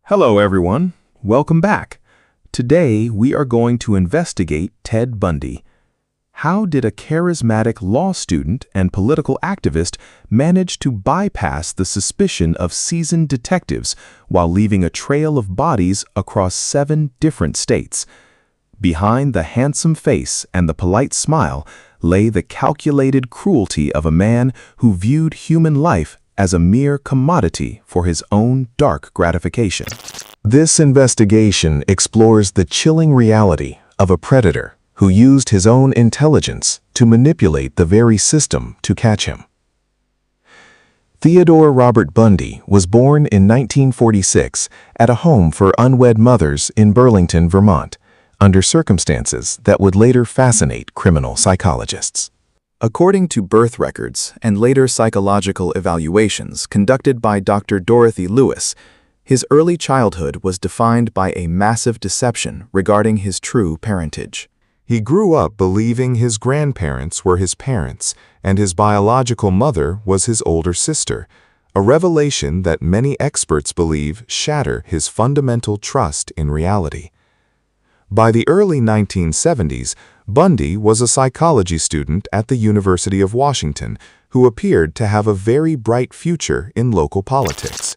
Hello, everyone. Welcome back. Today, we are going to investigate Ted Bundy. How did a charismatic law student and political activist manage to bypass the suspicion of seasoned detectives while leaving a trail of bodies across 7 different states? Behind the handsome face and the polite smile lay the calculated cruelty of a man who viewed human life as a mere commodity for his own dark gratification. This investigation explores the chilling reality of a predator who used his own intelligence to manipulate the very system to catch him. Theodore Robert Bundy was born in 1946 at a home for unwed mothers in Burlington, Vermont, under circumstances that would later fascinate criminal psychologists. According to birth records and later psychological evaluations conducted by Dr. Dorothy Lewis, his early childhood was defined by a massive deception regarding his true parentage. He grew up believing his grandparents were his parents and his biological mother was his older sister, a revelation that many experts believe shatter his fundamental trust in reality. By the early 1970s, Bundy was a psychology student at the University of Washington who appeared to have a very bright future in local politics.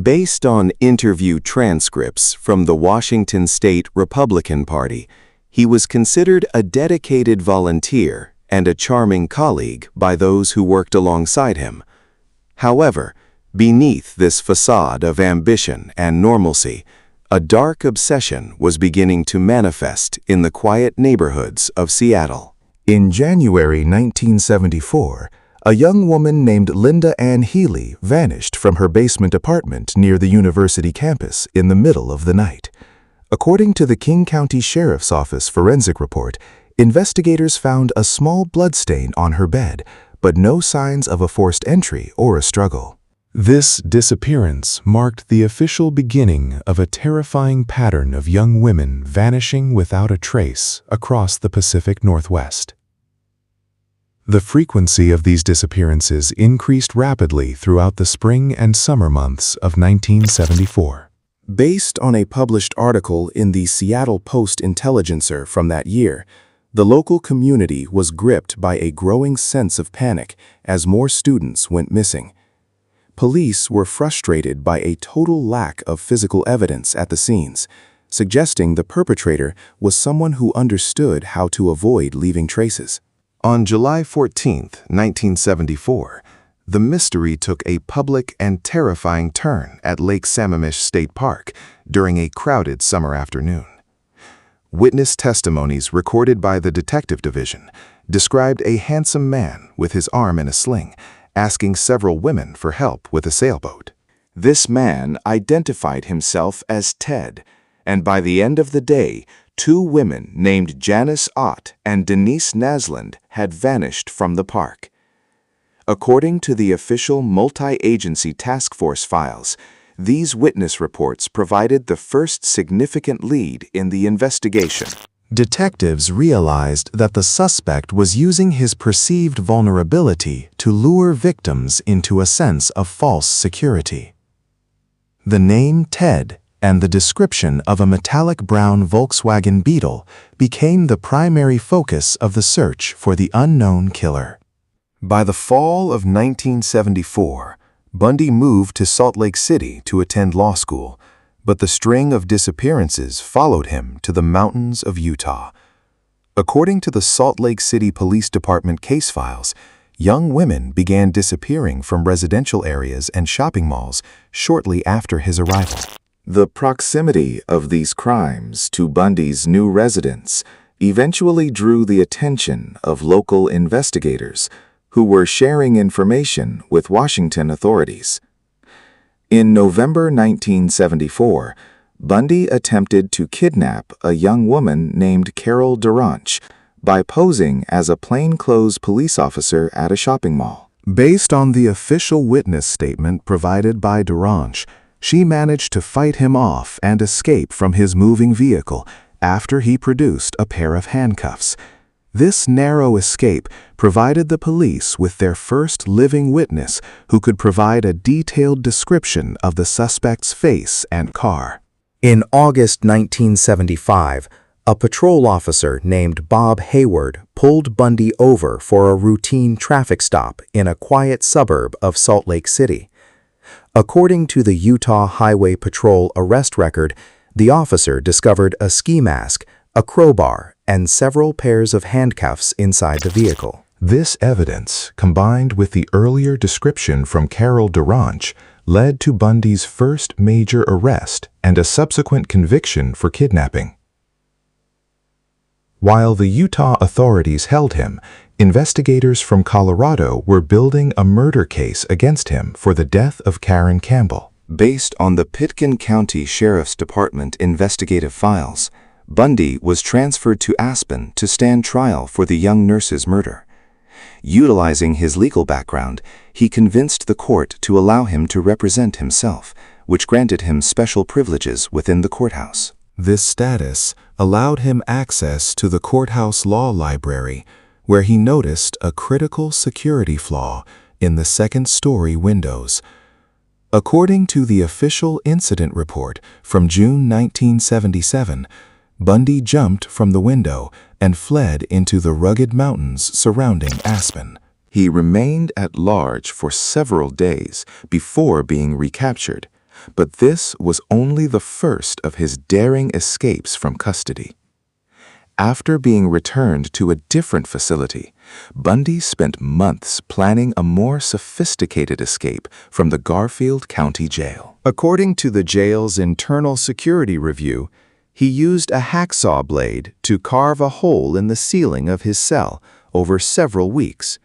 Based on interview transcripts from the Washington State Republican Party, he was considered a dedicated volunteer and a charming colleague by those who worked alongside him. However, beneath this facade of ambition and normalcy, a dark obsession was beginning to manifest in the quiet neighborhoods of Seattle. In January 1974, a young woman named Linda Ann Healy vanished from her basement apartment near the university campus in the middle of the night. According to the King County Sheriff's Office forensic report, investigators found a small bloodstain on her bed, but no signs of a forced entry or a struggle. This disappearance marked the official beginning of a terrifying pattern of young women vanishing without a trace across the Pacific Northwest. The frequency of these disappearances increased rapidly throughout the spring and summer months of 1974. Based on a published article in the Seattle Post-Intelligencer from that year, the local community was gripped by a growing sense of panic as more students went missing. Police were frustrated by a total lack of physical evidence at the scenes, suggesting the perpetrator was someone who understood how to avoid leaving traces. On July 14, 1974, the mystery took a public and terrifying turn at Lake Sammamish State Park during a crowded summer afternoon. Witness testimonies recorded by the Detective Division described a handsome man with his arm in a sling, asking several women for help with a sailboat. This man identified himself as Ted, and by the end of the day, 2 women named Janice Ott and Denise Nasland had vanished from the park. According to the official multi-agency task force files, these witness reports provided the first significant lead in the investigation. Detectives realized that the suspect was using his perceived vulnerability to lure victims into a sense of false security. The name Ted and the description of a metallic brown Volkswagen Beetle became the primary focus of the search for the unknown killer. By the fall of 1974, Bundy moved to Salt Lake City to attend law school, but the string of disappearances followed him to the mountains of Utah. According to the Salt Lake City Police Department case files, young women began disappearing from residential areas and shopping malls shortly after his arrival. The proximity of these crimes to Bundy's new residence eventually drew the attention of local investigators who were sharing information with Washington authorities. In November 1974, Bundy attempted to kidnap a young woman named Carol Duranch by posing as a plainclothes police officer at a shopping mall. Based on the official witness statement provided by Duranch, she managed to fight him off and escape from his moving vehicle after he produced a pair of handcuffs. This narrow escape provided the police with their first living witness who could provide a detailed description of the suspect's face and car. In August 1975, a patrol officer named Bob Hayward pulled Bundy over for a routine traffic stop in a quiet suburb of Salt Lake City. According to the Utah Highway Patrol arrest record, the officer discovered a ski mask, a crowbar, and several pairs of handcuffs inside the vehicle. This evidence, combined with the earlier description from Carol Duranch, led to Bundy's first major arrest and a subsequent conviction for kidnapping. While the Utah authorities held him, investigators from Colorado were building a murder case against him for the death of Karen Campbell. Based on the Pitkin County Sheriff's Department investigative files, Bundy was transferred to Aspen to stand trial for the young nurse's murder. Utilizing his legal background, he convinced the court to allow him to represent himself, which granted him special privileges within the courthouse. This status allowed him access to the courthouse law library, where he noticed a critical security flaw in the second-story windows. According to the official incident report from June 1977, Bundy jumped from the window and fled into the rugged mountains surrounding Aspen. He remained at large for several days before being recaptured, but this was only the first of his daring escapes from custody. After being returned to a different facility, Bundy spent months planning a more sophisticated escape from the Garfield County Jail. According to the jail's internal security review, he used a hacksaw blade to carve a hole in the ceiling of his cell over several weeks.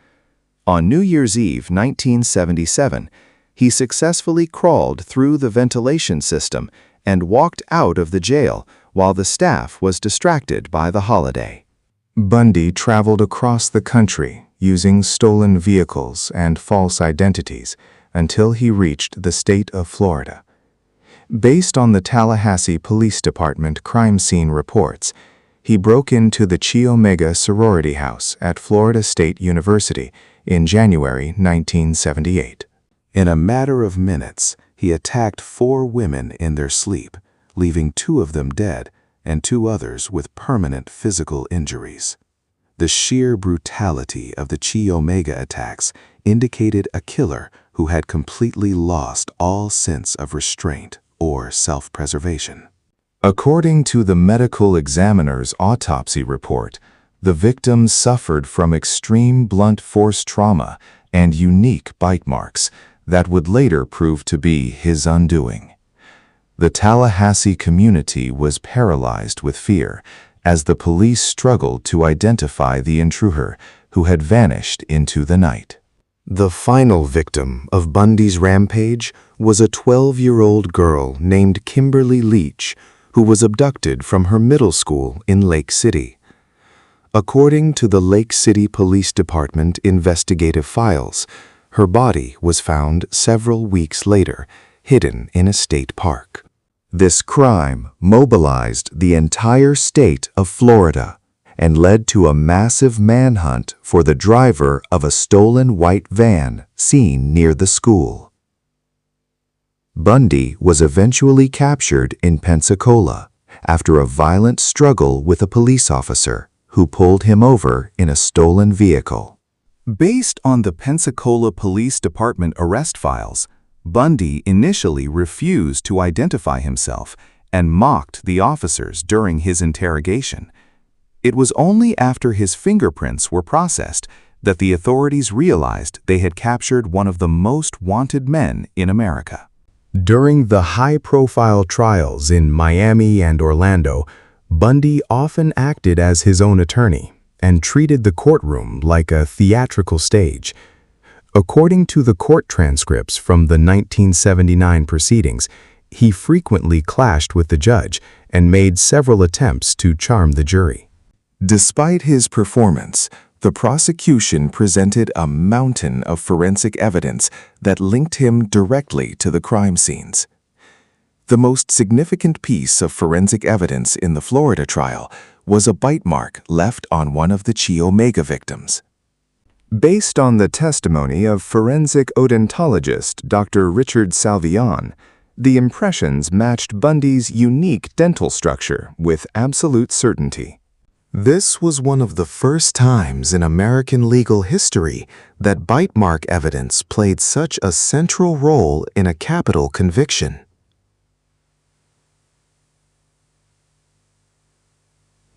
On New Year's Eve 1977, he successfully crawled through the ventilation system and walked out of the jail while the staff was distracted by the holiday. Bundy traveled across the country using stolen vehicles and false identities until he reached the state of Florida. Based on the Tallahassee Police Department crime scene reports, he broke into the Chi Omega sorority house at Florida State University in January 1978. In a matter of minutes, he attacked 4 women in their sleep, leaving 2 of them dead and 2 others with permanent physical injuries. The sheer brutality of the Chi Omega attacks indicated a killer who had completely lost all sense of restraint or self-preservation. According to the medical examiner's autopsy report, the victims suffered from extreme blunt force trauma and unique bite marks that would later prove to be his undoing. The Tallahassee community was paralyzed with fear as the police struggled to identify the intruder who had vanished into the night. The final victim of Bundy's rampage was a 12-year-old girl named Kimberly Leach, who was abducted from her middle school in Lake City. According to the Lake City Police Department investigative files, her body was found several weeks later, hidden in a state park. This crime mobilized the entire state of Florida and led to a massive manhunt for the driver of a stolen white van seen near the school. Bundy was eventually captured in Pensacola after a violent struggle with a police officer who pulled him over in a stolen vehicle. Based on the Pensacola Police Department arrest files, Bundy initially refused to identify himself and mocked the officers during his interrogation. It was only after his fingerprints were processed that the authorities realized they had captured one of the most wanted men in America. During the high-profile trials in Miami and Orlando, Bundy often acted as his own attorney and treated the courtroom like a theatrical stage. According to the court transcripts from the 1979 proceedings, he frequently clashed with the judge and made several attempts to charm the jury. Despite his performance, the prosecution presented a mountain of forensic evidence that linked him directly to the crime scenes. The most significant piece of forensic evidence in the Florida trial was a bite mark left on one of the Chi Omega victims. Based on the testimony of forensic odontologist Dr. Richard Salvian, the impressions matched Bundy's unique dental structure with absolute certainty. This was one of the first times in American legal history that bite mark evidence played such a central role in a capital conviction.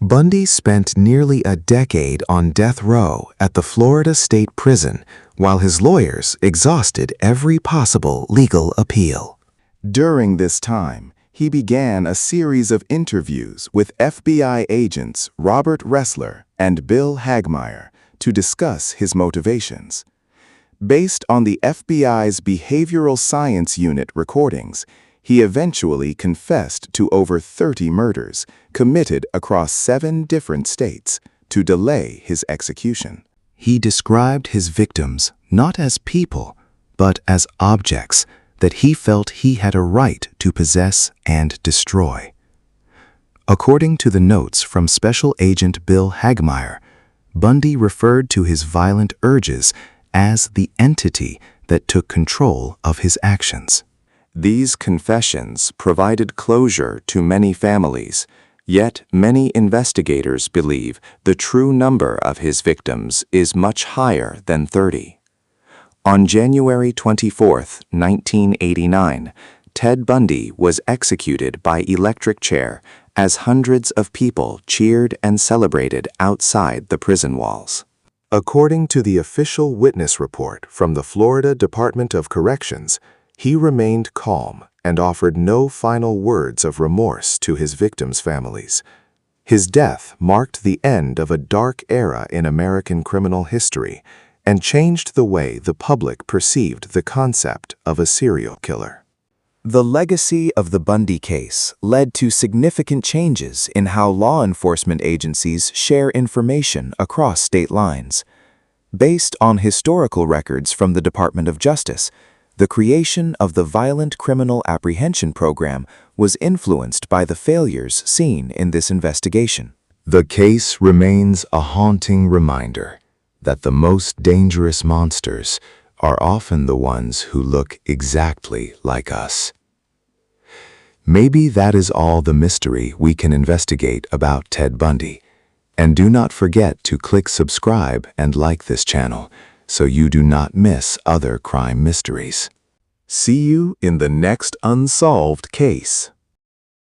Bundy spent nearly a decade on death row at the Florida State Prison while his lawyers exhausted every possible legal appeal. During this time, he began a series of interviews with FBI agents Robert Ressler and Bill Hagmaier to discuss his motivations. Based on the FBI's Behavioral Science Unit recordings, he eventually confessed to over 30 murders committed across 7 different states to delay his execution. He described his victims not as people, but as objects that he felt he had a right to possess and destroy. According to the notes from Special Agent Bill Hagmaier, Bundy referred to his violent urges as the entity that took control of his actions. These confessions provided closure to many families, yet many investigators believe the true number of his victims is much higher than 30. On January 24, 1989, Ted Bundy was executed by electric chair as hundreds of people cheered and celebrated outside the prison walls. According to the official witness report from the Florida Department of Corrections, he remained calm and offered no final words of remorse to his victims' families. His death marked the end of a dark era in American criminal history and changed the way the public perceived the concept of a serial killer. The legacy of the Bundy case led to significant changes in how law enforcement agencies share information across state lines. Based on historical records from the Department of Justice, the creation of the Violent Criminal Apprehension Program was influenced by the failures seen in this investigation. The case remains a haunting reminder that the most dangerous monsters are often the ones who look exactly like us. Maybe that is all the mystery we can investigate about Ted Bundy. And do not forget to click subscribe and like this channel so you do not miss other crime mysteries. See you in the next unsolved case.